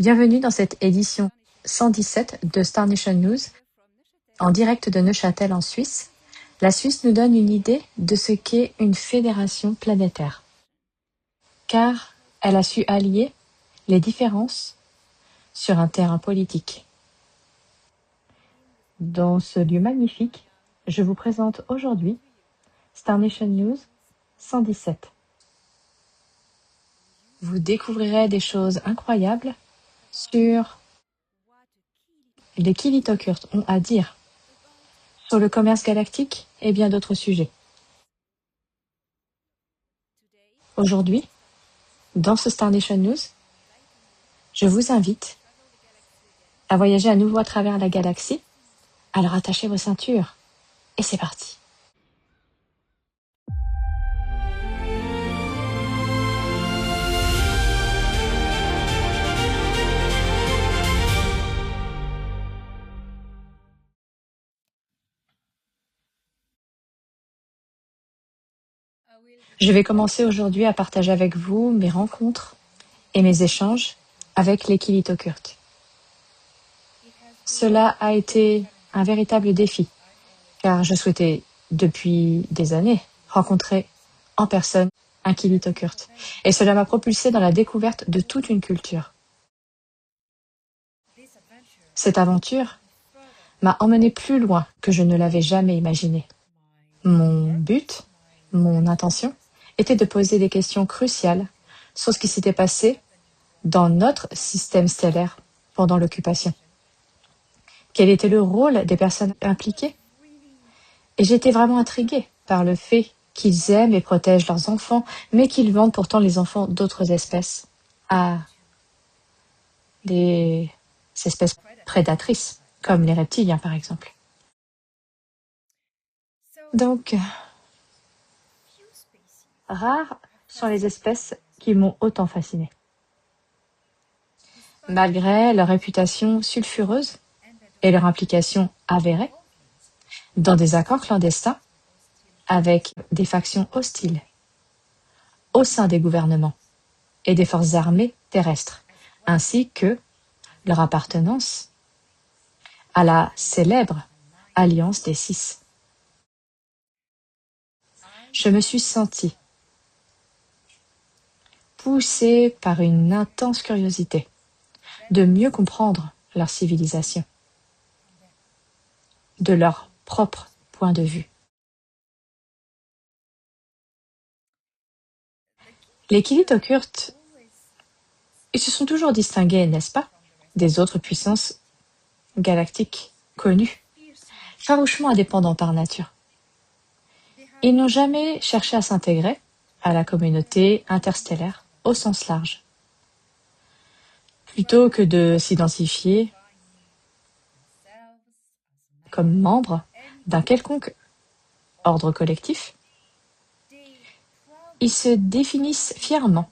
Bienvenue dans cette édition 117 de Star Nation News, en direct de Neuchâtel en Suisse. La Suisse nous donne une idée de ce qu'est une fédération planétaire, car elle a su allier les différences sur un terrain politique. Dans ce lieu magnifique, je vous présente aujourd'hui Star Nation News 117. Vous découvrirez des choses incroyables sur les Kilitokurt ont à dire, sur le commerce galactique et bien d'autres sujets. Aujourd'hui, dans ce Star Nation News, je vous invite à voyager à nouveau à travers la galaxie. Alors attachez vos ceintures et c'est parti. Je vais commencer aujourd'hui à partager avec vous mes rencontres et mes échanges avec les Kilitokurt. Cela a été un véritable défi, car je souhaitais depuis des années rencontrer en personne un Kilitokurt, et cela m'a propulsé dans la découverte de toute une culture. Cette aventure m'a emmené plus loin que je ne l'avais jamais imaginé. Mon but, mon intention, était de poser des questions cruciales sur ce qui s'était passé dans notre système stellaire pendant l'occupation. Quel était le rôle des personnes impliquées? Et j'étais vraiment intriguée par le fait qu'ils aiment et protègent leurs enfants, mais qu'ils vendent pourtant les enfants d'autres espèces à des espèces prédatrices, comme les reptiliens par exemple. Donc, rares sont les espèces qui m'ont autant fascinée. Malgré leur réputation sulfureuse et leur implication avérée dans des accords clandestins avec des factions hostiles au sein des gouvernements et des forces armées terrestres, ainsi que leur appartenance à la célèbre Alliance des Six. Je me suis sentie poussée par une intense curiosité de mieux comprendre leur civilisation, de leur propre point de vue. Les Kilitokurt, ils se sont toujours distingués, n'est-ce pas, des autres puissances galactiques connues, farouchement indépendants par nature. Ils n'ont jamais cherché à s'intégrer à la communauté interstellaire au sens large. Plutôt que de s'identifier comme membres d'un quelconque ordre collectif, ils se définissent fièrement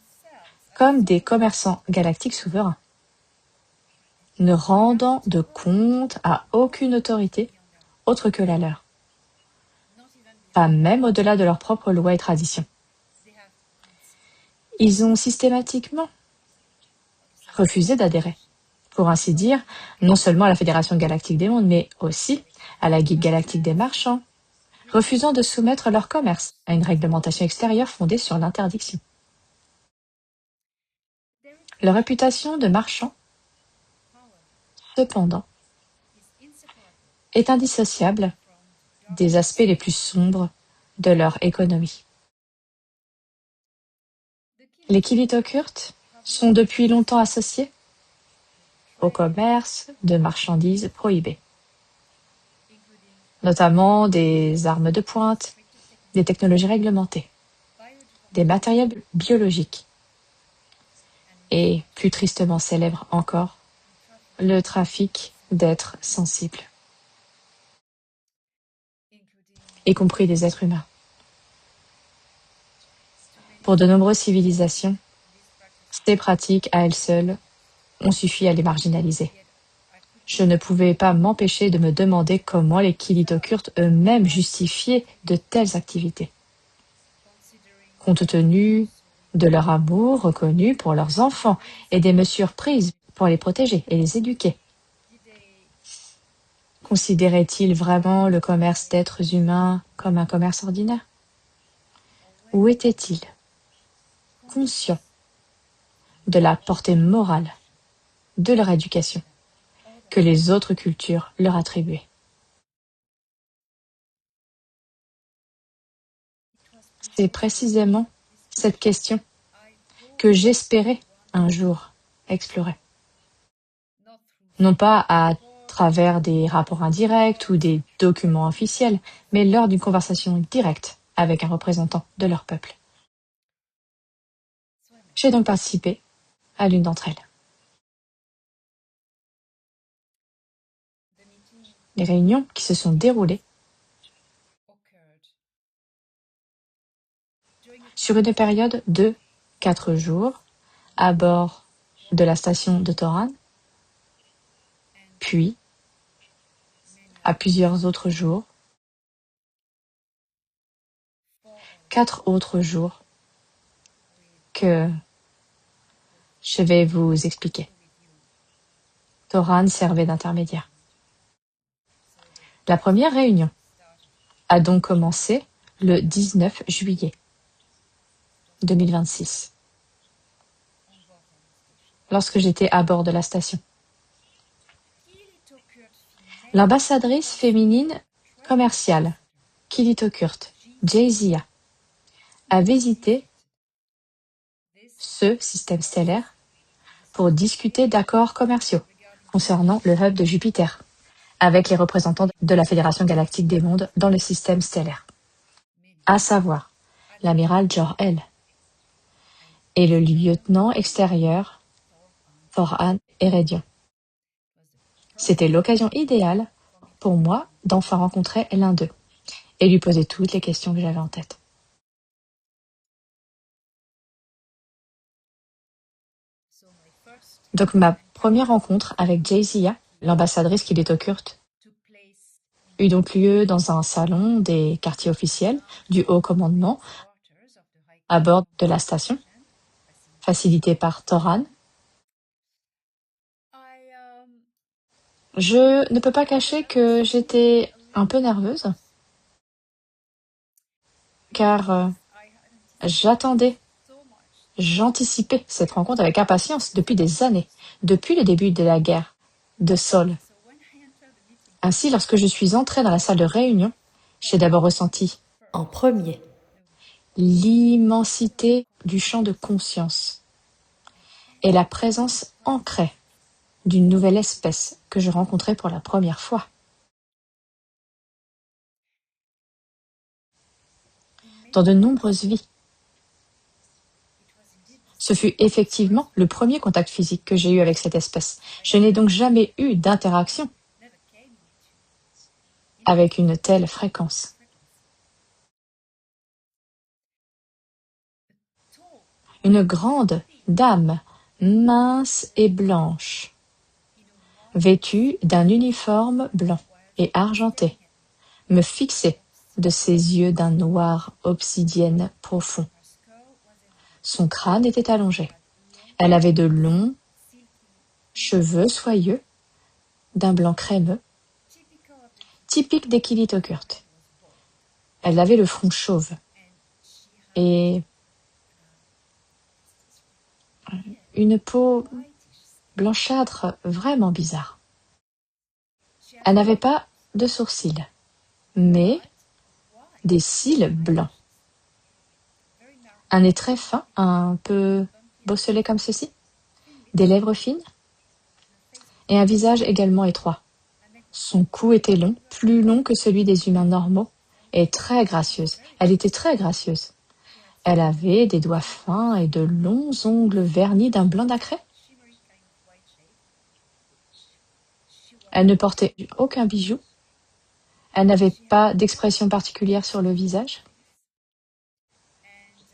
comme des commerçants galactiques souverains, ne rendant de compte à aucune autorité autre que la leur, pas même au-delà de leurs propres lois et traditions. Ils ont systématiquement refusé d'adhérer, pour ainsi dire, non seulement à la Fédération galactique des mondes, mais aussi à la Guilde galactique des marchands, refusant de soumettre leur commerce à une réglementation extérieure fondée sur l'interdiction. Leur réputation de marchands, cependant, est indissociable des aspects les plus sombres de leur économie. Les Kilitokurt sont depuis longtemps associés au commerce de marchandises prohibées, notamment des armes de pointe, des technologies réglementées, des matériels biologiques et, plus tristement célèbre encore, le trafic d'êtres sensibles, y compris des êtres humains. Pour de nombreuses civilisations, ces pratiques à elles seules ont suffi à les marginaliser. Je ne pouvais pas m'empêcher de me demander comment les Kilitokurt eux-mêmes justifiaient de telles activités. Compte tenu de leur amour reconnu pour leurs enfants et des mesures prises pour les protéger et les éduquer. Considérait-il vraiment le commerce d'êtres humains comme un commerce ordinaire? Ou était-il conscient de la portée morale de leur éducation que les autres cultures leur attribuaient? C'est précisément cette question que j'espérais un jour explorer. Non pas à travers des rapports indirects ou des documents officiels, mais lors d'une conversation directe avec un représentant de leur peuple. J'ai donc participé à l'une d'entre elles. Les réunions qui se sont déroulées sur une période de 4 jours à bord de la station de Toran, puis à plusieurs autres jours, 4 autres jours que je vais vous expliquer. Toran servait d'intermédiaire. La première réunion a donc commencé le 19 juillet 2026, lorsque j'étais à bord de la station. L'ambassadrice féminine commerciale, Kilitokurt, Jayzia, a visité ce système stellaire pour discuter d'accords commerciaux concernant le hub de Jupiter avec les représentants de la Fédération galactique des mondes dans le système stellaire, à savoir l'amiral Jor-El et le lieutenant extérieur Thor-Han Eredion. C'était l'occasion idéale pour moi d'enfin rencontrer l'un d'eux et lui poser toutes les questions que j'avais en tête. Donc ma première rencontre avec Jayzia, l'ambassadrice Kilitokurt, eut donc lieu dans un salon des quartiers officiels du haut commandement à bord de la station, facilité par Toran. Je ne peux pas cacher que j'étais un peu nerveuse, car j'anticipais cette rencontre avec impatience depuis des années, depuis le début de la guerre de Sol. Ainsi, lorsque je suis entrée dans la salle de réunion, j'ai d'abord ressenti, en premier, l'immensité du champ de conscience et la présence ancrée d'une nouvelle espèce que je rencontrais pour la première fois. Dans de nombreuses vies. Ce fut effectivement le premier contact physique que j'ai eu avec cette espèce. Je n'ai donc jamais eu d'interaction avec une telle fréquence. Une grande dame, mince et blanche, vêtue d'un uniforme blanc et argenté, me fixait de ses yeux d'un noir obsidienne profond. Son crâne était allongé. Elle avait de longs cheveux soyeux, d'un blanc crémeux, typique des Kilitokurt. Elle avait le front chauve et une peau blanchâtre vraiment bizarre. Elle n'avait pas de sourcils, mais des cils blancs. Un nez très fin, un peu bosselé comme ceci, des lèvres fines et un visage également étroit. Son cou était long, plus long que celui des humains normaux, et très gracieuse. Elle était très gracieuse. Elle avait des doigts fins et de longs ongles vernis d'un blanc nacré. Elle ne portait aucun bijou. Elle n'avait pas d'expression particulière sur le visage.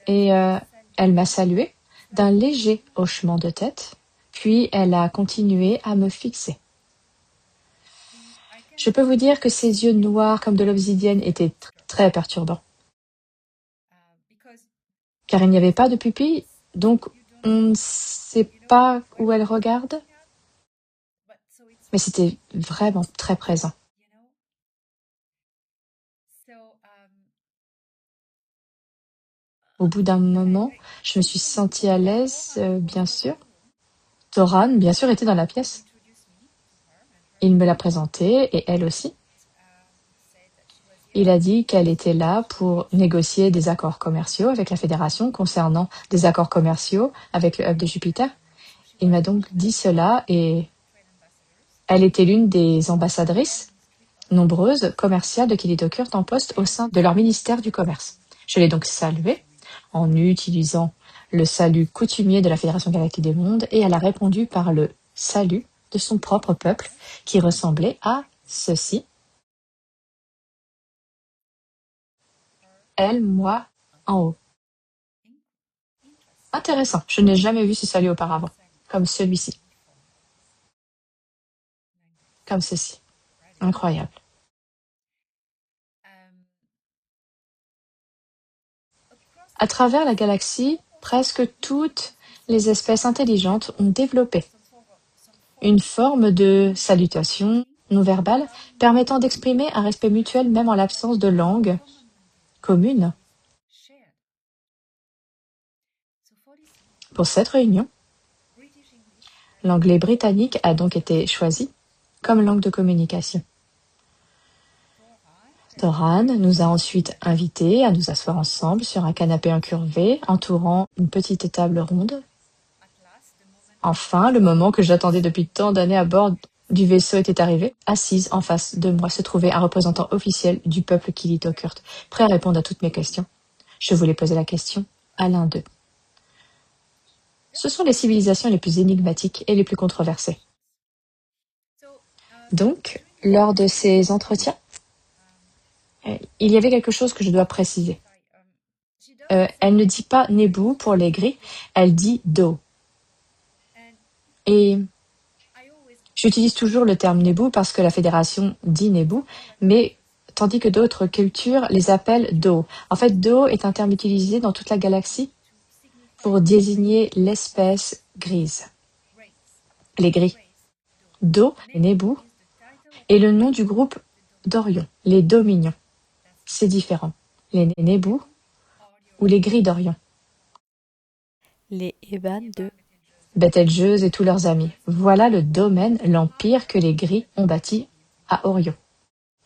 Et elle m'a salué d'un léger hochement de tête, puis elle a continué à me fixer. Je peux vous dire que ses yeux noirs comme de l'obsidienne étaient très perturbants. Car il n'y avait pas de pupille, donc on ne sait pas où elle regarde. mais c'était vraiment très présent. Au bout d'un moment, je me suis sentie à l'aise, bien sûr. Toran, bien sûr, était dans la pièce. Il me l'a présentée, et elle aussi. Il a dit qu'elle était là pour négocier des accords commerciaux avec la Fédération concernant des accords commerciaux avec le hub de Jupiter. Il m'a donc dit cela et elle était l'une des ambassadrices nombreuses commerciales de Kilitokurt en poste au sein de leur ministère du Commerce. Je l'ai donc saluée en utilisant le salut coutumier de la Fédération Galactique des Mondes et elle a répondu par le salut de son propre peuple qui ressemblait à ceci. Elle, moi, en haut. Intéressant, je n'ai jamais vu ce salut auparavant, comme celui-ci, comme ceci. Incroyable. À travers la galaxie, presque toutes les espèces intelligentes ont développé une forme de salutation non verbale permettant d'exprimer un respect mutuel même en l'absence de langue commune. Pour cette réunion, l'anglais britannique a donc été choisi comme langue de communication. Toran nous a ensuite invités à nous asseoir ensemble sur un canapé incurvé entourant une petite table ronde. Enfin, le moment que j'attendais depuis tant d'années à bord du vaisseau était arrivé. Assise en face de moi se trouvait un représentant officiel du peuple Kilitokurt, prêt à répondre à toutes mes questions. Je voulais poser la question à l'un d'eux. Ce sont les civilisations les plus énigmatiques et les plus controversées. Donc, lors de ces entretiens, il y avait quelque chose que je dois préciser. Elle ne dit pas Nebu pour les gris, elle dit Do. Et j'utilise toujours le terme Nebu parce que la fédération dit Nebu, mais tandis que d'autres cultures les appellent Do. En fait, Do est un terme utilisé dans toute la galaxie pour désigner l'espèce grise, les gris. Do, Nebu, est le nom du groupe d'Orion, les Dominions. C'est différent. Les Nebu ou les gris d'Orion. Les Eban de Betelgeuse et tous leurs amis. Voilà le domaine, l'empire que les gris ont bâti à Orion.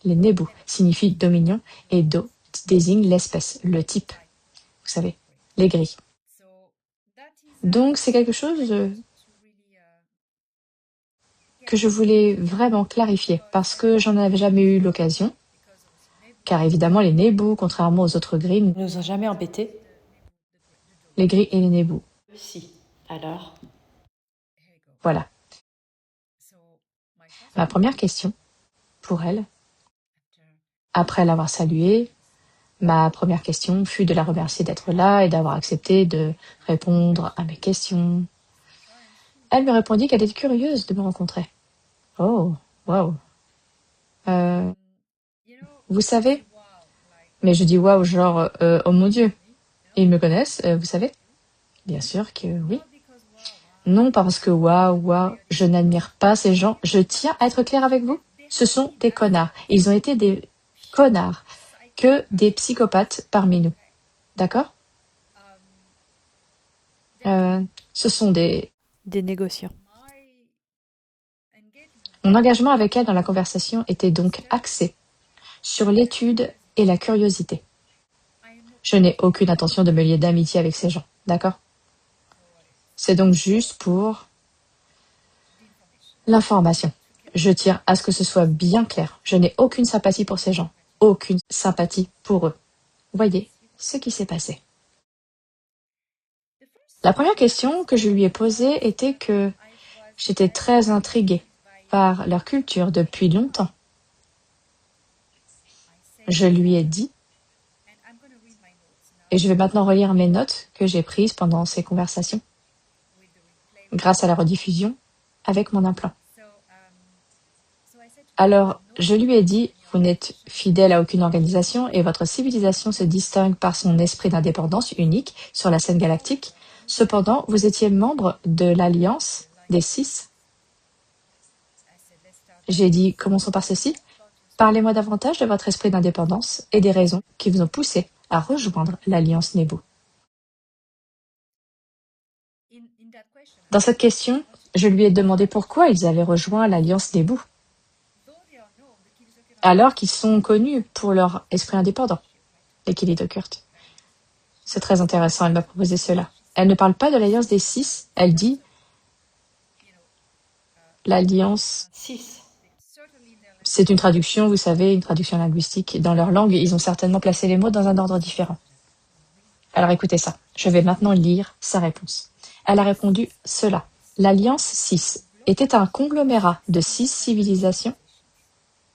Les Nebu signifient dominion et Do désigne l'espèce, le type. Vous savez, les gris. Donc c'est quelque chose que je voulais vraiment clarifier parce que j'en avais jamais eu l'occasion. Car évidemment les Nebu, contrairement aux autres gris, ne nous ont jamais embêtés. Les gris et les Nebu. Si. Alors Voilà. Ma première question pour elle, après l'avoir saluée, ma première question fut de la remercier d'être là et d'avoir accepté de répondre à mes questions. Elle me répondit qu'elle était curieuse de me rencontrer. Oh, waouh. Vous savez, mais je dis waouh genre, oh mon Dieu. Ils me connaissent, vous savez? Bien sûr que oui. Non, parce que waouh, je n'admire pas ces gens. Je tiens à être clair avec vous. Ce sont des connards. Ils ont été des connards que des psychopathes parmi nous. D'accord? Ce sont des négociants. Mon engagement avec elle dans la conversation était donc axé sur l'étude et la curiosité. Je n'ai aucune intention de me lier d'amitié avec ces gens, d'accord? C'est donc juste pour l'information. Je tiens à ce que ce soit bien clair. Je n'ai aucune sympathie pour ces gens. Aucune sympathie pour eux. Voyez ce qui s'est passé. La première question que je lui ai posée était que j'étais très intriguée par leur culture depuis longtemps. Je lui ai dit, et je vais maintenant relire mes notes que j'ai prises pendant ces conversations, grâce à la rediffusion, avec mon implant. Alors, je lui ai dit, vous n'êtes fidèle à aucune organisation et votre civilisation se distingue par son esprit d'indépendance unique sur la scène galactique. Cependant, vous étiez membre de l'Alliance des Six. J'ai dit, commençons par ceci. Parlez-moi davantage de votre esprit d'indépendance et des raisons qui vous ont poussé à rejoindre l'Alliance Nebu. Dans cette question, je lui ai demandé pourquoi ils avaient rejoint l'Alliance Nebu, alors qu'ils sont connus pour leur esprit indépendant, les Kilitokurt. C'est très intéressant, elle m'a proposé cela. Elle ne parle pas de l'Alliance des Six, elle dit l'Alliance 6. C'est une traduction, vous savez, une traduction linguistique. Dans leur langue, ils ont certainement placé les mots dans un ordre différent. Alors écoutez ça, je vais maintenant lire sa réponse. Elle a répondu cela. L'Alliance 6 était un conglomérat de 6 civilisations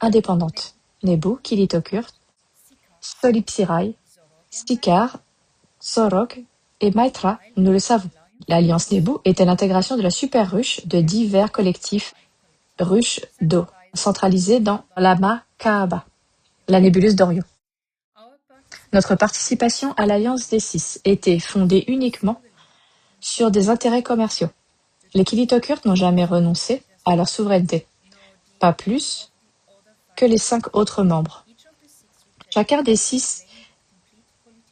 indépendantes. Nebu, Kilitokurt, Solipsirai, Sikar, Sorok et Maitra, nous le savons. L'Alliance Nebu était l'intégration de la super ruche de divers collectifs ruches d'eau, centralisés dans l'Ama Kaaba, la nébuleuse d'Orion. Notre participation à l'Alliance des Six était fondée uniquement sur des intérêts commerciaux. Les Kilitokurt n'ont jamais renoncé à leur souveraineté, pas plus que les 5 autres membres. Chacun des 6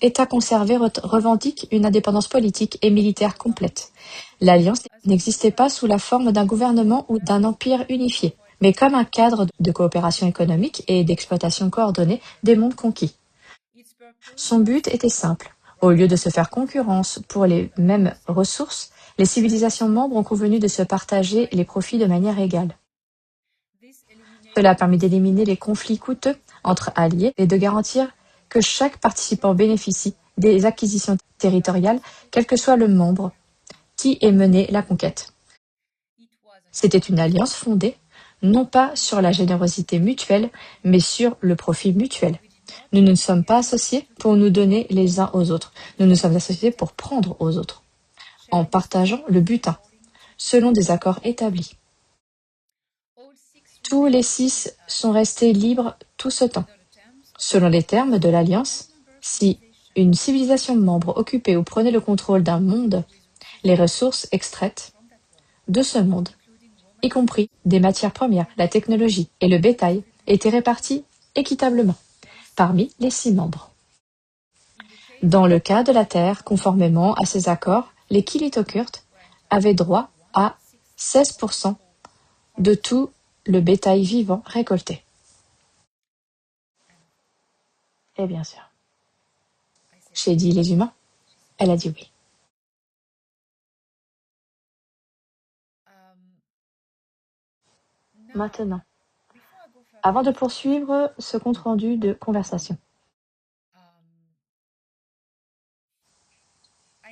États conservés revendique une indépendance politique et militaire complète. L'Alliance n'existait pas sous la forme d'un gouvernement ou d'un empire unifié, mais comme un cadre de coopération économique et d'exploitation coordonnée des mondes conquis. Son but était simple. Au lieu de se faire concurrence pour les mêmes ressources, les civilisations membres ont convenu de se partager les profits de manière égale. Cela a permis d'éliminer les conflits coûteux entre alliés et de garantir que chaque participant bénéficie des acquisitions territoriales, quel que soit le membre qui ait mené la conquête. C'était une alliance fondée, non pas sur la générosité mutuelle, mais sur le profit mutuel. Nous ne sommes pas associés pour nous donner les uns aux autres. Nous nous sommes associés pour prendre aux autres, en partageant le butin, selon des accords établis. Tous les 6 sont restés libres tout ce temps. Selon les termes de l'Alliance, si une civilisation membre occupait ou prenait le contrôle d'un monde, les ressources extraites de ce monde, y compris des matières premières, la technologie et le bétail, étaient réparties équitablement parmi les 6 membres. Dans le cas de la Terre, conformément à ces accords, les Kilitokurt avaient droit à 16% de tout le bétail vivant récolté. Et bien sûr. J'ai dit les humains. Elle a dit oui. Maintenant, avant de poursuivre ce compte-rendu de conversation,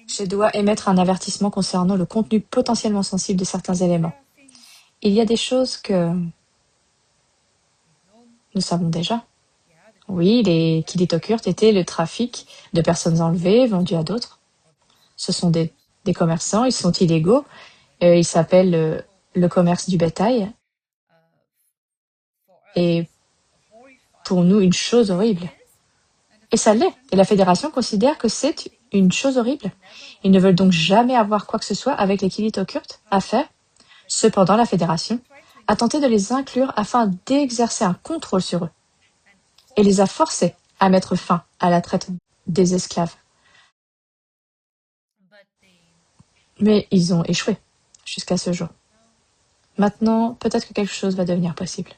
je dois émettre un avertissement concernant le contenu potentiellement sensible de certains éléments. Il y a des choses que nous savons déjà. Oui, les Kilitokurt étaient le trafic de personnes enlevées, vendues à d'autres. Ce sont des commerçants, ils sont illégaux. Ils s'appellent le commerce du bétail. Et pour nous, une chose horrible. Et ça l'est. Et la Fédération considère que c'est une chose horrible. Ils ne veulent donc jamais avoir quoi que ce soit avec les Kilitokurt à faire. Cependant, la Fédération a tenté de les inclure afin d'exercer un contrôle sur eux et les a forcés à mettre fin à la traite des esclaves. Mais ils ont échoué jusqu'à ce jour. Maintenant, peut-être que quelque chose va devenir possible.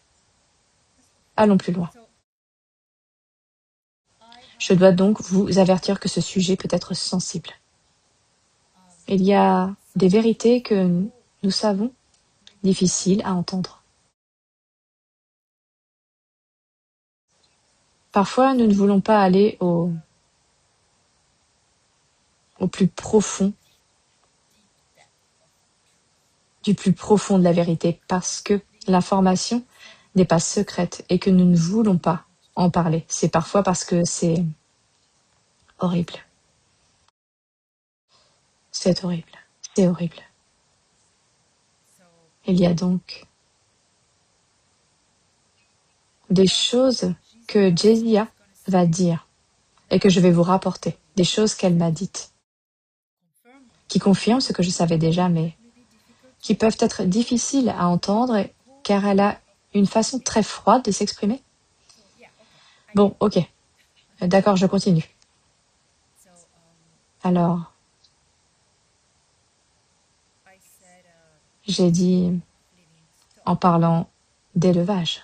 Allons plus loin. Je dois donc vous avertir que ce sujet peut être sensible. Il y a des vérités que nous savons difficiles à entendre. Parfois, nous ne voulons pas aller au plus profond, du plus profond de la vérité, parce que l'information n'est pas secrète et que nous ne voulons pas en parler. C'est parfois parce que c'est horrible. C'est horrible. C'est horrible. Il y a donc des choses que Jésia va dire et que je vais vous rapporter, des choses qu'elle m'a dites, qui confirment ce que je savais déjà, mais qui peuvent être difficiles à entendre car elle a une façon très froide de s'exprimer. Bon, ok. D'accord, je continue. Alors, j'ai dit, en parlant d'élevage,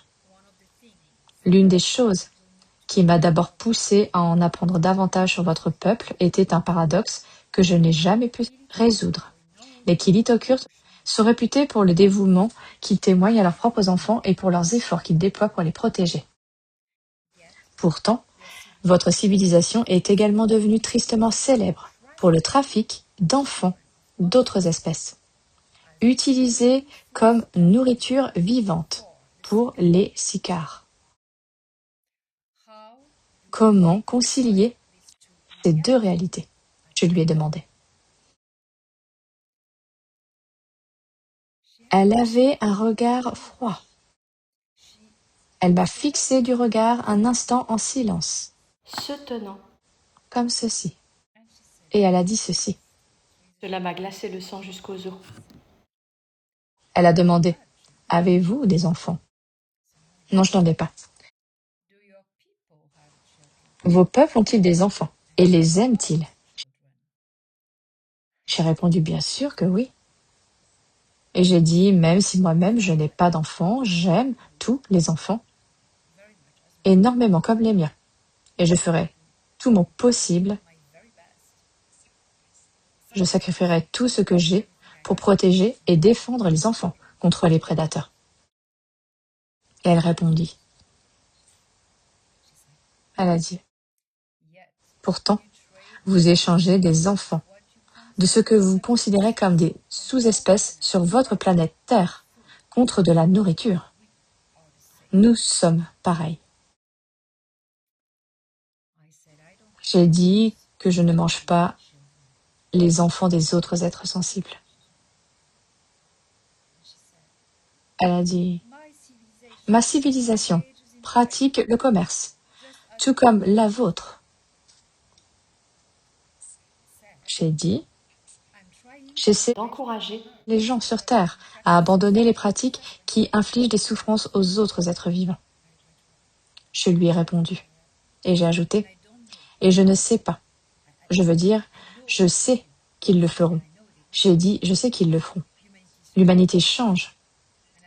l'une des choses qui m'a d'abord poussé à en apprendre davantage sur votre peuple était un paradoxe que je n'ai jamais pu résoudre. Les Kilitokurs sont réputés pour le dévouement qu'ils témoignent à leurs propres enfants et pour leurs efforts qu'ils déploient pour les protéger. Pourtant, votre civilisation est également devenue tristement célèbre pour le trafic d'enfants d'autres espèces, utilisés comme nourriture vivante pour les sicars. Comment concilier ces deux réalités? Je lui ai demandé. Elle avait un regard froid. Elle m'a fixé du regard un instant en silence, Se tenant. comme ceci. Et elle a dit ceci. Cela m'a glacé le sang jusqu'aux os. Elle a demandé, avez-vous des enfants? Non, je n'en ai pas. Vos peuples ont-ils des enfants? Et les aiment-ils? J'ai répondu bien sûr que oui. Et j'ai dit, même si moi-même je n'ai pas d'enfants, j'aime tous les enfants, énormément comme les miens. Et je ferai tout mon possible, je sacrifierai tout ce que j'ai pour protéger et défendre les enfants contre les prédateurs. Et elle répondit. Elle a dit, pourtant, vous échangez des enfants, de ce que vous considérez comme des sous-espèces sur votre planète Terre, contre de la nourriture. Nous sommes pareils. J'ai dit que je ne mange pas les enfants des autres êtres sensibles. Elle a dit, ma civilisation pratique le commerce, tout comme la vôtre. J'ai dit, j'essaie D'encourager. les gens sur Terre à abandonner les pratiques qui infligent des souffrances aux autres êtres vivants. Je lui ai répondu, et j'ai ajouté, et je ne sais pas. Je veux dire, je sais qu'ils le feront. J'ai dit, je sais qu'ils le feront. L'humanité change,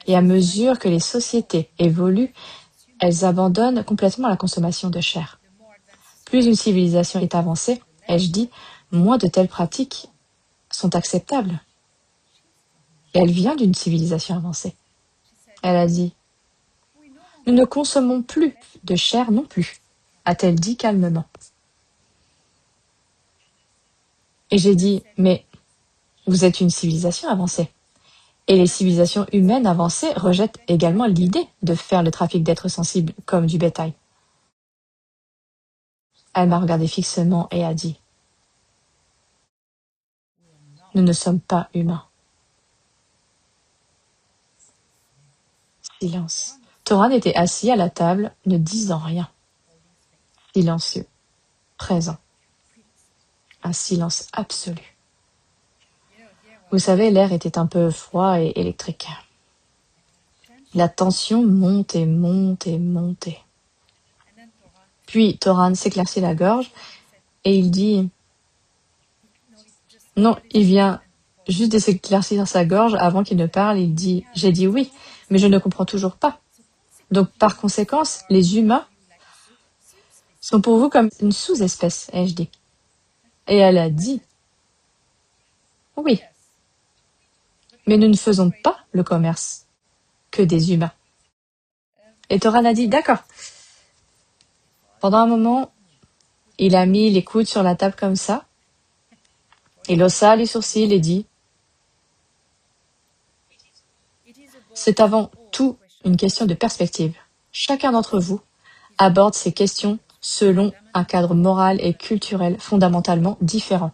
et à mesure que les sociétés évoluent, elles abandonnent complètement la consommation de chair. Plus une civilisation est avancée, ai-je dit, moins de telles pratiques sont acceptables. Et elle vient d'une civilisation avancée. Elle a dit, nous ne consommons plus de chair non plus, a-t-elle dit calmement. Et j'ai dit, mais vous êtes une civilisation avancée. Et les civilisations humaines avancées rejettent également l'idée de faire le trafic d'êtres sensibles comme du bétail. Elle m'a regardé fixement et a dit, nous ne sommes pas humains. Silence. Toran était assis à la table, ne disant rien. Silencieux, présent. Un silence absolu. Vous savez, l'air était un peu froid et électrique. La tension monte et monte et montait. Puis Toran s'éclaircit la gorge et il dit... Non, il vient juste de s'éclaircir sa gorge avant qu'il ne parle. Il dit, j'ai dit oui, mais je ne comprends toujours pas. Donc par conséquence, les humains sont pour vous comme une sous-espèce, ai-je dit. Et elle a dit, oui, mais nous ne faisons pas le commerce que des humains. Et Toran a dit, d'accord. Pendant un moment, il a mis les coudes sur la table comme ça. Il haussa les sourcils et dit, c'est avant tout une question de perspective. Chacun d'entre vous aborde ces questions selon un cadre moral et culturel fondamentalement différent.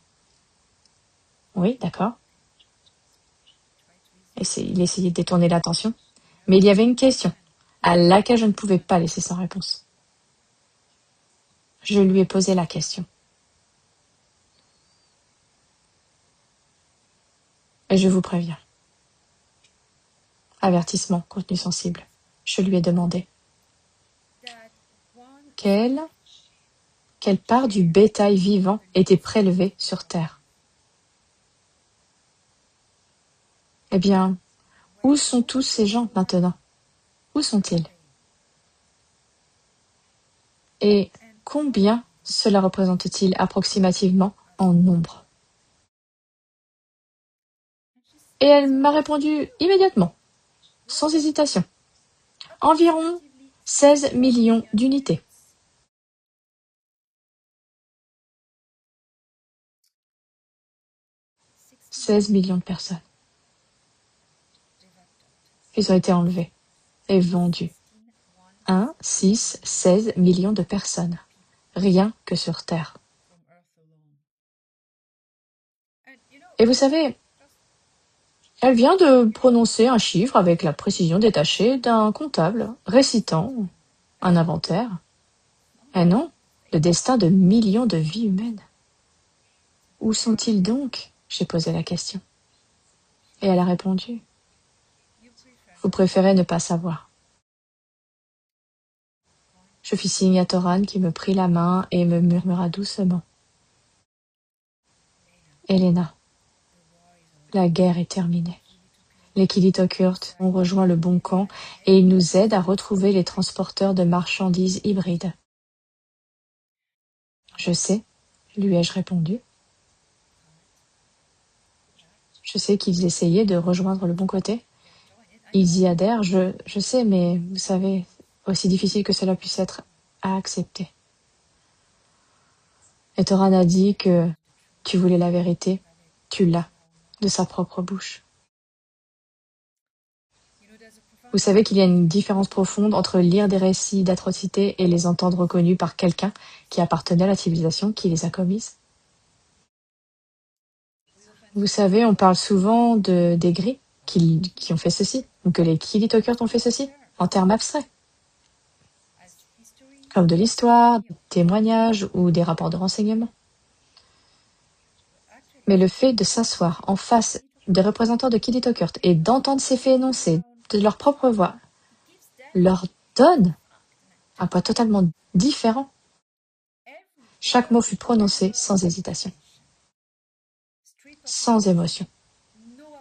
Oui, d'accord. Il essayait de détourner l'attention. Mais il y avait une question à laquelle je ne pouvais pas laisser sans réponse. Je lui ai posé la question. Et je vous préviens. Avertissement, contenu sensible. Je lui ai demandé. Quelle part du bétail vivant était prélevée sur Terre? Eh bien, où sont tous ces gens maintenant? Où sont-ils? Et combien cela représente-t-il approximativement en nombre? Et elle m'a répondu immédiatement, sans hésitation. Environ 16 millions d'unités. 16 millions de personnes. Ils ont été enlevés et vendus. 1, 6, 16 millions de personnes. Rien que sur Terre. Et vous savez, elle vient de prononcer un chiffre avec la précision détachée d'un comptable récitant un inventaire. Et non, le destin de millions de vies humaines. Où sont-ils donc? J'ai posé la question. Et elle a répondu. Vous préférez ne pas savoir. Je fis signe à Toran qui me prit la main et me murmura doucement. Elena, la guerre est terminée. Les Kilitokurt ont rejoint le bon camp et ils nous aident à retrouver les transporteurs de marchandises hybrides. Je sais, lui ai-je répondu. Je sais qu'ils essayaient de rejoindre le bon côté. Ils y adhèrent, je sais, mais vous savez, aussi difficile que cela puisse être à accepter. Et Toran a dit que tu voulais la vérité, tu l'as, de sa propre bouche. Vous savez qu'il y a une différence profonde entre lire des récits d'atrocités et les entendre reconnus par quelqu'un qui appartenait à la civilisation qui les a commises. Vous savez, on parle souvent des gris qui ont fait ceci, ou que les Kilitokurt ont fait ceci, en termes abstraits, comme de l'histoire, des témoignages ou des rapports de renseignement. Mais le fait de s'asseoir en face des représentants de Kilitokurt et d'entendre ces faits énoncés de leur propre voix leur donne un poids totalement différent. Chaque mot fut prononcé sans hésitation, sans émotion,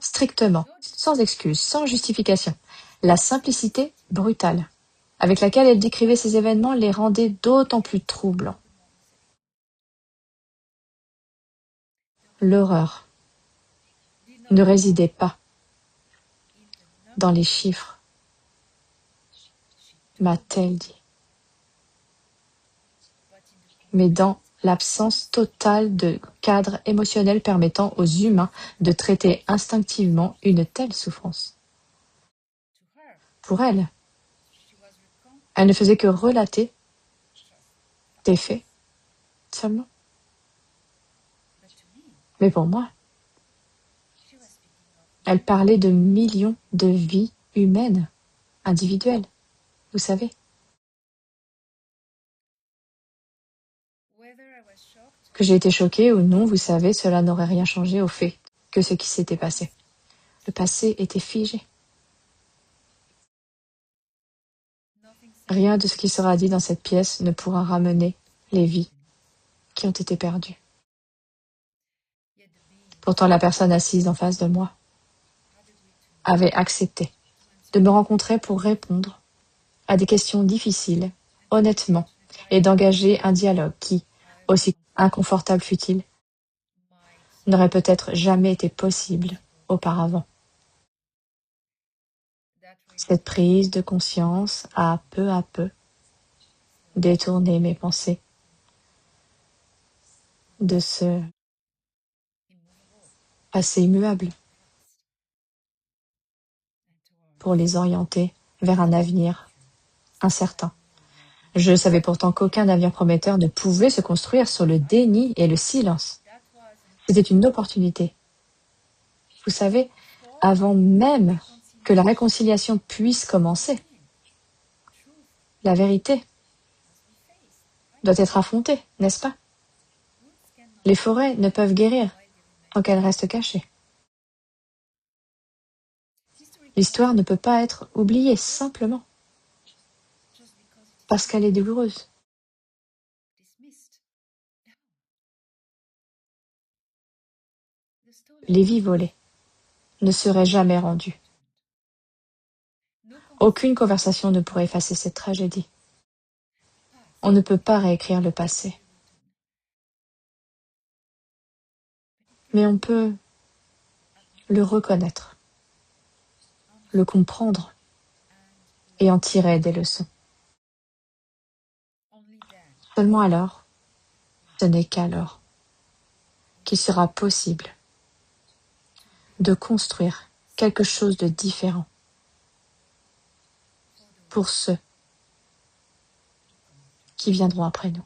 strictement, sans excuse, sans justification. La simplicité brutale avec laquelle elle décrivait ces événements les rendait d'autant plus troublants. L'horreur ne résidait pas dans les chiffres, m'a-t-elle dit, mais dans l'absence totale de cadre émotionnel permettant aux humains de traiter instinctivement une telle souffrance. Pour elle ne faisait que relater des faits seulement. Mais pour moi, elle parlait de millions de vies humaines, individuelles, vous savez. Que j'ai été choquée ou non, vous savez, cela n'aurait rien changé au fait que ce qui s'était passé. Le passé était figé. Rien de ce qui sera dit dans cette pièce ne pourra ramener les vies qui ont été perdues. Pourtant, la personne assise en face de moi avait accepté de me rencontrer pour répondre à des questions difficiles, honnêtement, et d'engager un dialogue qui, aussi inconfortable fût-il, n'aurait peut-être jamais été possible auparavant. Cette prise de conscience a peu à peu détourné mes pensées de ce passé immuable pour les orienter vers un avenir incertain. Je savais pourtant qu'aucun navire prometteur ne pouvait se construire sur le déni et le silence. C'était une opportunité. Vous savez, avant même que la réconciliation puisse commencer, la vérité doit être affrontée, n'est-ce pas? Les forêts ne peuvent guérir tant qu'elles restent cachées. L'histoire ne peut pas être oubliée simplement parce qu'elle est douloureuse. Les vies volées ne seraient jamais rendues. Aucune conversation ne pourrait effacer cette tragédie. On ne peut pas réécrire le passé. Mais on peut le reconnaître, le comprendre et en tirer des leçons. Seulement alors, ce n'est qu'alors qu'il sera possible de construire quelque chose de différent pour ceux qui viendront après nous.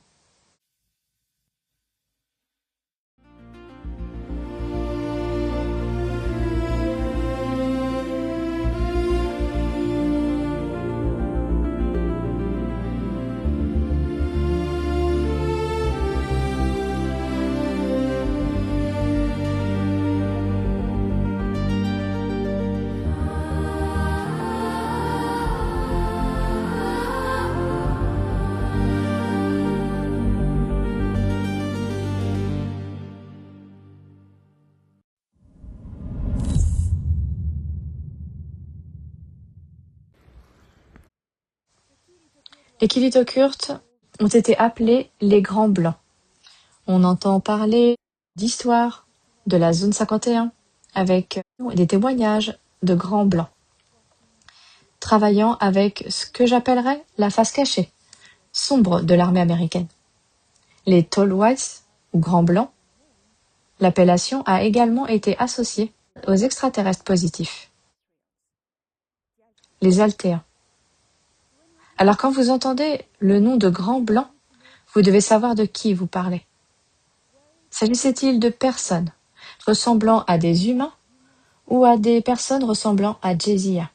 Les Kilitokurt ont été appelés les Grands Blancs. On entend parler d'histoire de la zone 51 avec des témoignages de Grands Blancs travaillant avec ce que j'appellerais la face cachée, sombre de l'armée américaine. Les Tall Whites, ou Grands Blancs, l'appellation a également été associée aux extraterrestres positifs, les Altéens. Alors quand vous entendez le nom de Grands Blancs, vous devez savoir de qui vous parlez. S'agissait-il de personnes ressemblant à des humains ou à des personnes ressemblant à Jezia?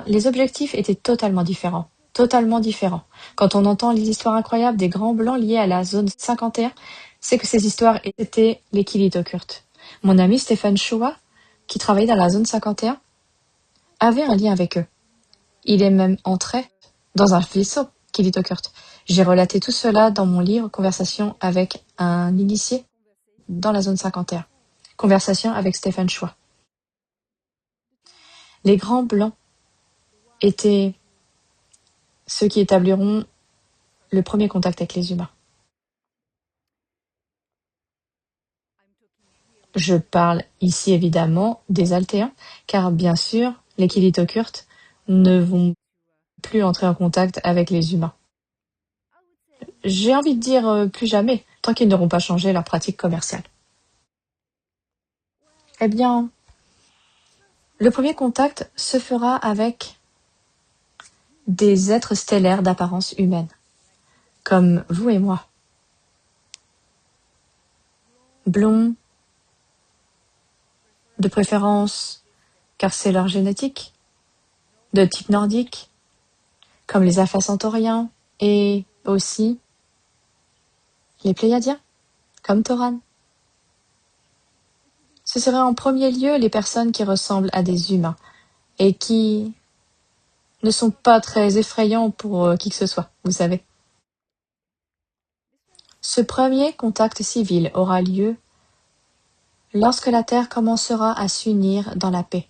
Les objectifs étaient totalement différents. Totalement différents. Quand on entend les histoires incroyables des Grands Blancs liés à la zone 51, c'est que ces histoires étaient les Kilitokurt. Mon ami Stephen Shoa, qui travaillait dans la zone 51, avait un lien avec eux. Il est même entré dans un vaisseau Kilitokurt. J'ai relaté tout cela dans mon livre Conversation avec un initié dans la zone 51. Conversation avec Stephen Shoa. Les Grands Blancs étaient ceux qui établiront le premier contact avec les humains. Je parle ici évidemment des Altéens, car bien sûr, les Kilitokurt ne vont plus entrer en contact avec les humains. J'ai envie de dire plus jamais, tant qu'ils n'auront pas changé leur pratique commerciale. Eh bien, le premier contact se fera avec des êtres stellaires d'apparence humaine, comme vous et moi. Blonds, de préférence, car c'est leur génétique, de type nordique, comme les Alpha Centauriens, et aussi les Pléiadiens, comme Thoran. Ce seraient en premier lieu les personnes qui ressemblent à des humains, et qui ne sont pas très effrayants pour qui que ce soit, vous savez. Ce premier contact civil aura lieu lorsque la Terre commencera à s'unir dans la paix.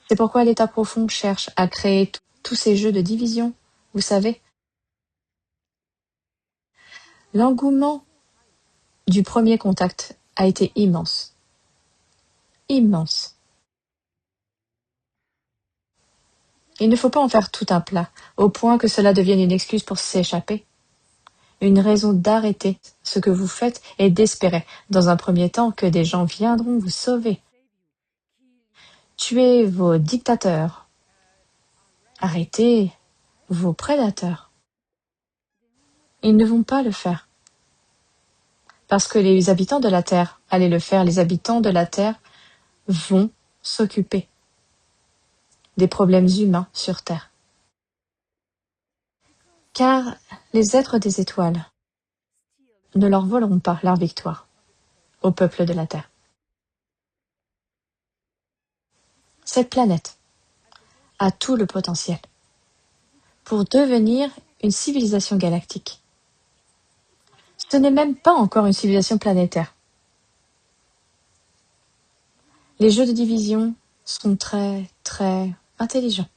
C'est pourquoi l'État profond cherche à créer tous ces jeux de division, vous savez. L'engouement du premier contact a été immense. Immense. Il ne faut pas en faire tout un plat, au point que cela devienne une excuse pour s'échapper. Une raison d'arrêter ce que vous faites et d'espérer, dans un premier temps, que des gens viendront vous sauver. Tuez vos dictateurs. Arrêtez vos prédateurs. Ils ne vont pas le faire. Parce que les habitants de la Terre allaient le faire, les habitants de la Terre vont s'occuper des problèmes humains sur Terre. Car les êtres des étoiles ne leur voleront pas leur victoire au peuple de la Terre. Cette planète a tout le potentiel pour devenir une civilisation galactique. Ce n'est même pas encore une civilisation planétaire. Les jeux de division sont très, très intelligents.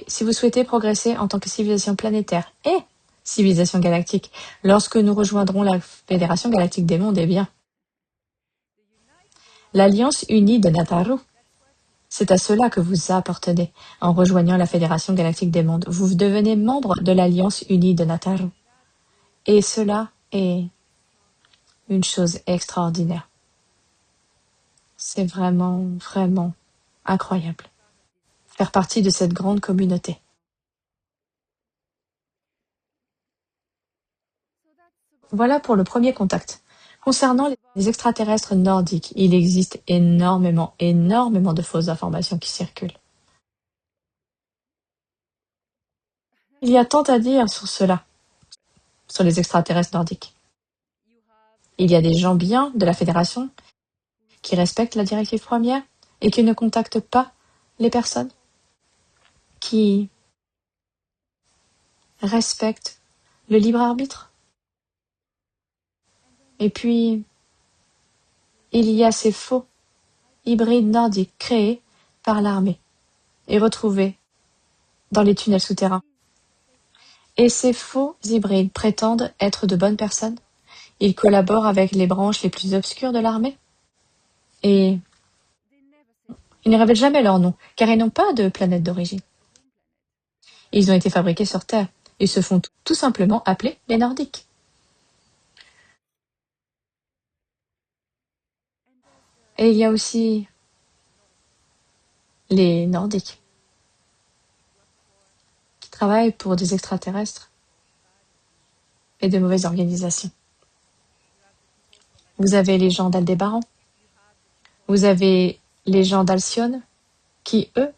Si vous souhaitez progresser en tant que civilisation planétaire et civilisation galactique, lorsque nous rejoindrons la Fédération galactique des mondes, eh bien, l'Alliance unie de Nataru, c'est à cela que vous appartenez en rejoignant la Fédération galactique des mondes. Vous devenez membre de l'Alliance unie de Nataru. Et cela est une chose extraordinaire. C'est vraiment, vraiment incroyable. Faire partie de cette grande communauté. Voilà pour le premier contact. Concernant les extraterrestres nordiques, il existe énormément de fausses informations qui circulent. Il y a tant à dire sur cela, sur les extraterrestres nordiques. Il y a des gens bien de la Fédération qui respectent la directive première et qui ne contactent pas les personnes, qui respectent le libre arbitre. Et puis, il y a ces faux hybrides nordiques créés par l'armée et retrouvés dans les tunnels souterrains. Et ces faux hybrides prétendent être de bonnes personnes. Ils collaborent avec les branches les plus obscures de l'armée. Et ils ne révèlent jamais leur nom, car ils n'ont pas de planète d'origine. Ils ont été fabriqués sur Terre. Ils se font tout simplement appeler les Nordiques. Et il y a aussi les Nordiques, qui travaillent pour des extraterrestres et de mauvaises organisations. Vous avez les gens d'Aldébaran, vous avez les gens d'Alcyone, qui, eux,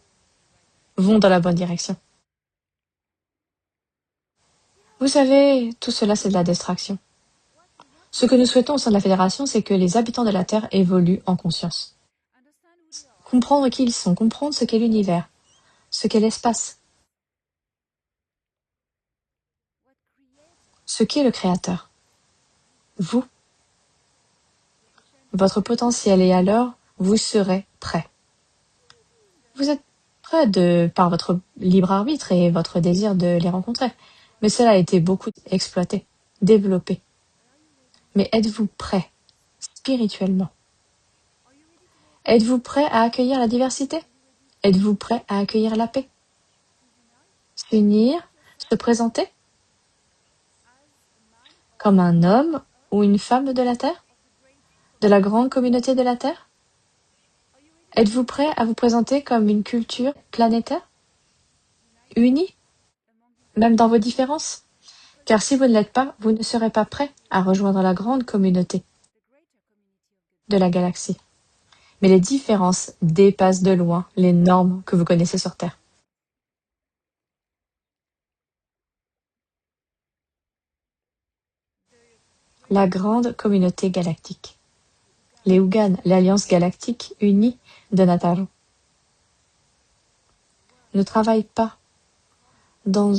vont dans la bonne direction. Vous savez, tout cela, c'est de la distraction. Ce que nous souhaitons au sein de la Fédération, c'est que les habitants de la Terre évoluent en conscience. Comprendre qui ils sont, comprendre ce qu'est l'univers, ce qu'est l'espace, ce qu'est le Créateur. Vous, votre potentiel, et alors, vous serez prêt. Vous êtes prêt par votre libre arbitre et votre désir de les rencontrer. Mais cela a été beaucoup exploité, développé. Mais êtes-vous prêt, spirituellement? Êtes-vous prêt à accueillir la diversité? Êtes-vous prêt à accueillir la paix? S'unir, se présenter comme un homme ou une femme de la Terre? De la grande communauté de la Terre? Êtes-vous prêt à vous présenter comme une culture planétaire? Unie? Même dans vos différences? Car si vous ne l'êtes pas, vous ne serez pas prêt à rejoindre la grande communauté de la galaxie. Mais les différences dépassent de loin les normes que vous connaissez sur Terre. La grande communauté galactique. Les Ugans, l'Alliance galactique unie de Nataru, ne travaillent pas dans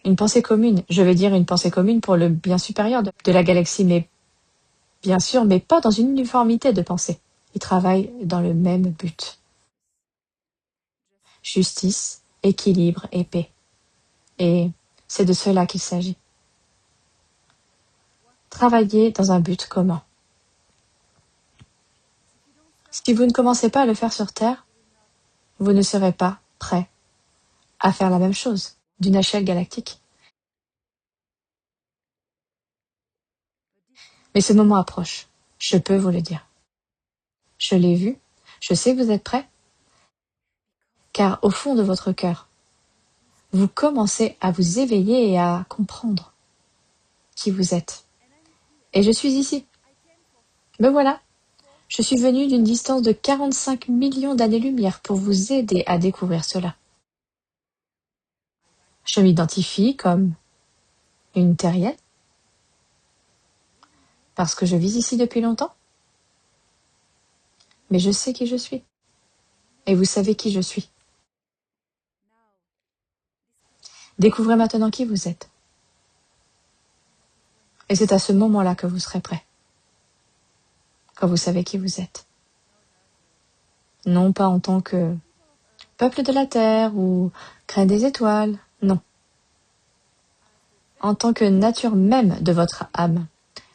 une pensée commune. Je vais dire une pensée commune pour le bien supérieur de la galaxie, mais bien sûr, mais pas dans une uniformité de pensée. Ils travaillent dans le même but. Justice, équilibre et paix. Et c'est de cela qu'il s'agit. Travailler dans un but commun. Si vous ne commencez pas à le faire sur Terre, vous ne serez pas prêt à faire la même chose d'une échelle galactique. Mais ce moment approche, je peux vous le dire. Je l'ai vu, je sais que vous êtes prêts, car au fond de votre cœur, vous commencez à vous éveiller et à comprendre qui vous êtes. Et je suis ici. Me voilà. Je suis venue d'une distance de 45 millions d'années-lumière pour vous aider à découvrir cela. Je m'identifie comme une terrienne, parce que je vis ici depuis longtemps. mais je sais qui je suis. Et vous savez qui je suis. Découvrez maintenant qui vous êtes. Et c'est à ce moment-là que vous serez prêt. Quand vous savez qui vous êtes. Non pas en tant que peuple de la terre ou grain des étoiles, non. En tant que nature même de votre âme,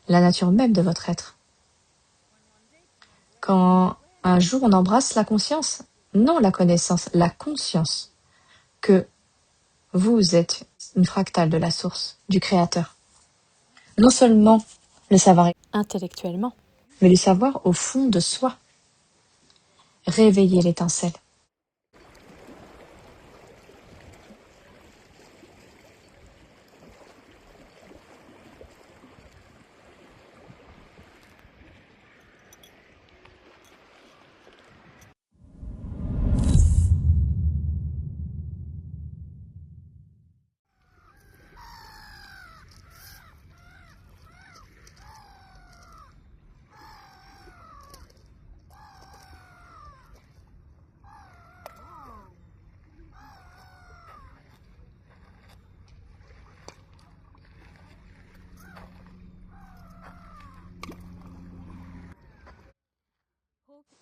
la nature même de votre être. Quand un jour on embrasse la conscience, non la connaissance, la conscience, que vous êtes une fractale de la source, du Créateur. Non seulement le savoir Intellectuellement. mais le savoir au fond de soi. Réveillez l'étincelle.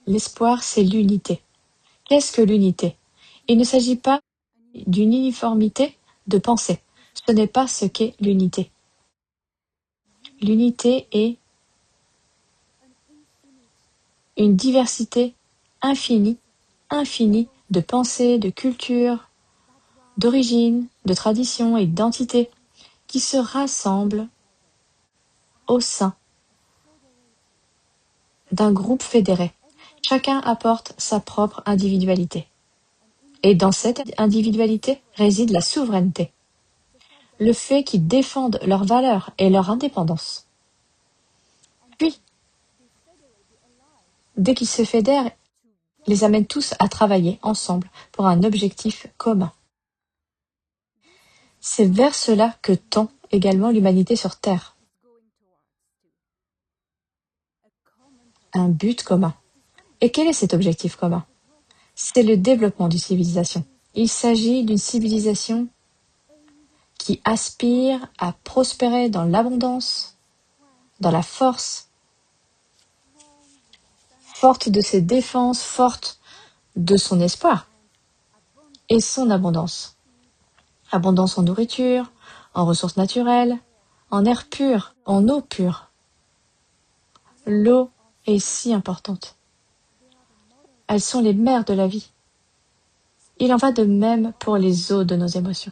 L'espoir, c'est l'unité. Qu'est-ce que l'unité? Il ne s'agit pas d'une uniformité de pensée. Ce n'est pas ce qu'est l'unité. L'unité est une diversité infinie de pensées, de cultures, d'origines, de traditions et d'identités qui se rassemblent au sein d'un groupe fédéré. Chacun apporte sa propre individualité. Et dans cette individualité réside la souveraineté. Le fait qu'ils défendent leurs valeurs et leur indépendance. Puis, dès qu'ils se fédèrent, les amènent tous à travailler ensemble pour un objectif commun. C'est vers cela que tend également l'humanité sur Terre. Un but commun. Et quel est cet objectif commun? C'est le développement d'une civilisation. Il s'agit d'une civilisation qui aspire à prospérer dans l'abondance, dans la force, forte de ses défenses, forte de son espoir et son abondance. Abondance en nourriture, en ressources naturelles, en air pur, en eau pure. L'eau est si importante. Elles sont les mères de la vie. Il en va de même pour les eaux de nos émotions.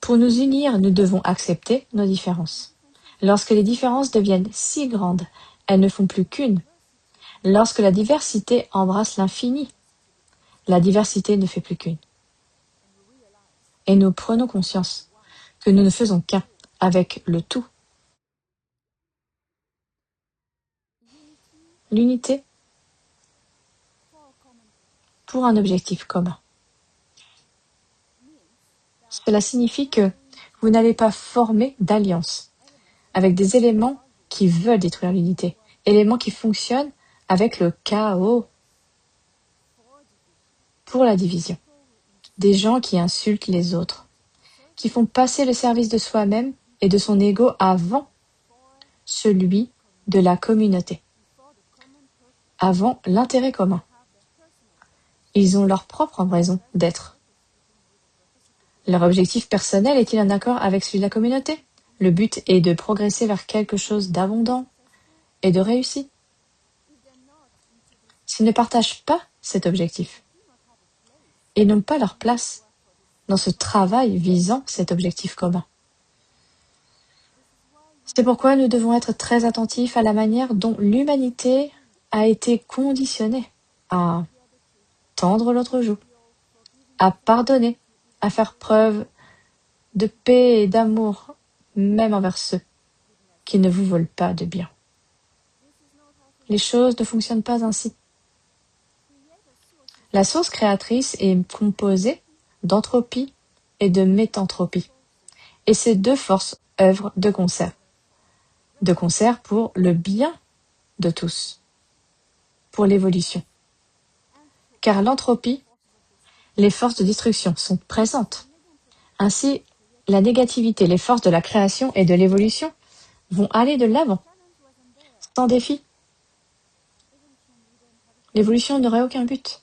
Pour nous unir, nous devons accepter nos différences. Lorsque les différences deviennent si grandes, elles ne font plus qu'une. Lorsque la diversité embrasse l'infini, la diversité ne fait plus qu'une. Et nous prenons conscience que nous ne faisons qu'un avec le tout. L'unité pour un objectif commun. Cela signifie que vous n'allez pas former d'alliance avec des éléments qui veulent détruire l'unité, éléments qui fonctionnent avec le chaos pour la division, des gens qui insultent les autres, qui font passer le service de soi-même et de son ego avant celui de la communauté, avant l'intérêt commun. Ils ont leur propre raison d'être. Leur objectif personnel est-il en accord avec celui de la communauté? Le but est de progresser vers quelque chose d'abondant et de réussi. S'ils ne partagent pas cet objectif et n'ont pas leur place dans ce travail visant cet objectif commun. C'est pourquoi nous devons être très attentifs à la manière dont l'humanité a été conditionnée à tendre l'autre joue, à pardonner, à faire preuve de paix et d'amour, même envers ceux qui ne vous veulent pas de bien. Les choses ne fonctionnent pas ainsi. La source créatrice est composée d'entropie et de métentropie. Et ces deux forces œuvrent de concert pour le bien de tous. pour l'évolution. Car l'entropie, les forces de destruction sont présentes. Ainsi, la négativité, les forces de la création et de l'évolution vont aller de l'avant, sans défi. L'évolution n'aurait aucun but.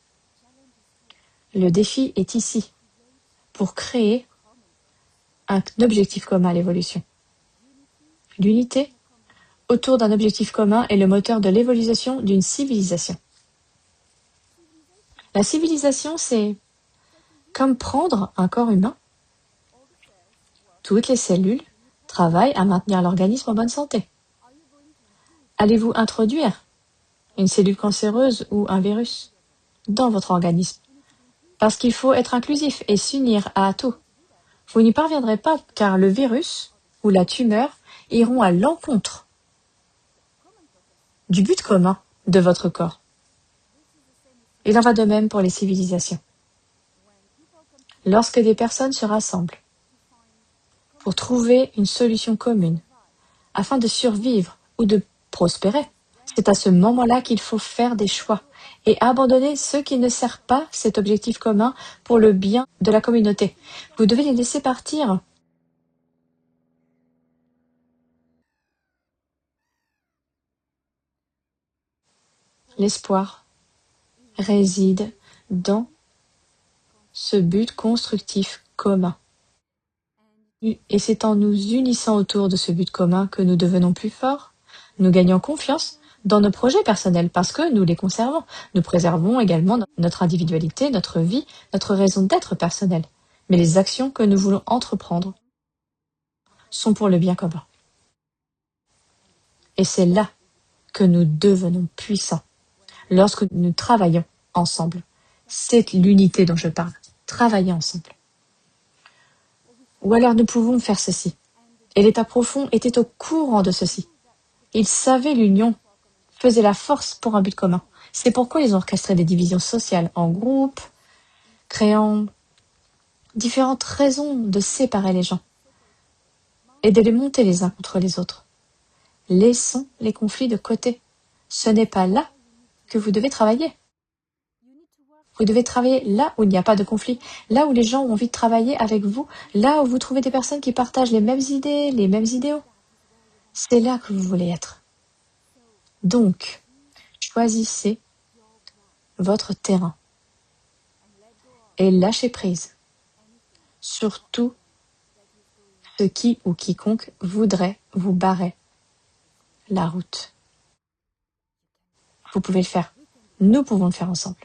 Le défi est ici, pour créer un objectif commun à l'évolution. L'unité autour d'un objectif commun est le moteur de l'évolution d'une civilisation. La civilisation, c'est comme prendre un corps humain. Toutes les cellules travaillent à maintenir l'organisme en bonne santé. Allez-vous introduire une cellule cancéreuse ou un virus dans votre organisme? Parce qu'il faut être inclusif et s'unir à tout. Vous n'y parviendrez pas car le virus ou la tumeur iront à l'encontre du but commun de votre corps. Il en va de même pour les civilisations. Lorsque des personnes se rassemblent pour trouver une solution commune afin de survivre ou de prospérer, c'est à ce moment-là qu'il faut faire des choix et abandonner ce qui ne sert pas cet objectif commun pour le bien de la communauté. Vous devez les laisser partir. L'espoir réside dans ce but constructif commun. Et c'est en nous unissant autour de ce but commun que nous devenons plus forts, nous gagnons confiance dans nos projets personnels parce que nous les conservons. Nous préservons également notre individualité, notre vie, notre raison d'être personnelle. Mais les actions que nous voulons entreprendre sont pour le bien commun. Et c'est là que nous devenons puissants, lorsque nous travaillons ensemble. C'est l'unité dont je parle, travailler ensemble. Ou alors nous pouvons faire ceci. Et l'État profond était au courant de ceci. Il savait l'union faisait la force pour un but commun. C'est pourquoi ils ont orchestré des divisions sociales en groupes, créant différentes raisons de séparer les gens et de les monter les uns contre les autres. Laissons les conflits de côté. Ce n'est pas là que vous devez travailler. Vous devez travailler là où il n'y a pas de conflit, là où les gens ont envie de travailler avec vous, là où vous trouvez des personnes qui partagent les mêmes idées, les mêmes idéaux. C'est là que vous voulez être. Donc, choisissez votre terrain et lâchez prise sur tout ce qui ou quiconque voudrait vous barrer la route. Vous pouvez le faire. Nous pouvons le faire ensemble.